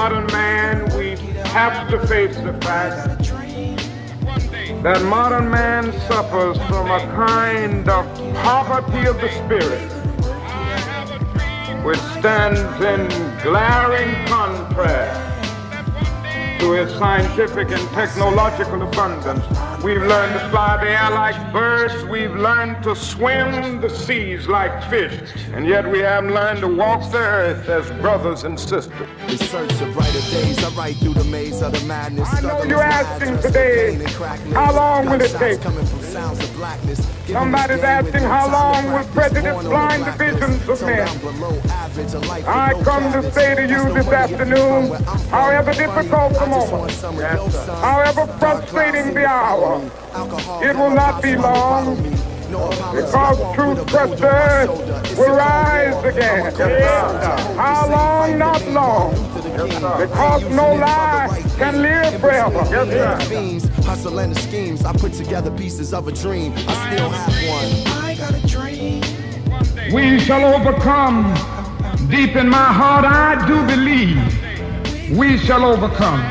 modern man, we have to face the fact that modern man suffers from a kind of poverty of the spirit, which stands in glaring contrast to his scientific and technological abundance. We've learned to fly the air like birds. We've learned to swim the seas like fish. And yet we haven't learned to walk the earth as brothers and sisters. In search of brighter days, I ride through the maze of the madness. I know you're asking today, how long will it take? Somebody's asking, how long will prejudice blind the visions of men? I come to say to you this afternoon, however difficult the moment, however frustrating the hour, it will not be long, because truth crushed earth will rise again. How long? Not long. Because no lie can live forever. Hustle and the schemes, I put together pieces of a dream. I still have one. I got a dream. We shall overcome. Deep in my heart, I do believe we shall overcome.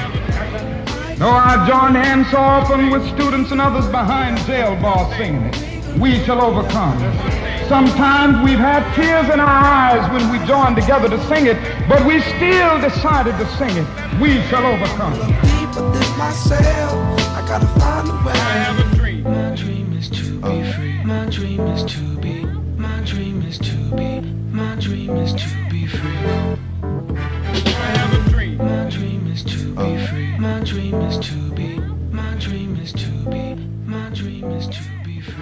Though I join hands so often with students and others behind jail bars singing it, we shall overcome. Sometimes we've had tears in our eyes when we joined together to sing it, but we still decided to sing it. We shall overcome. Deeper than myself, I gotta find a way. I have a dream. My dream is to be free. My dream is to be. My dream is to be. My dream is to be free. I have a dream. My dream is to be free. My dream is to be. My dream is to be. My dream is to be free.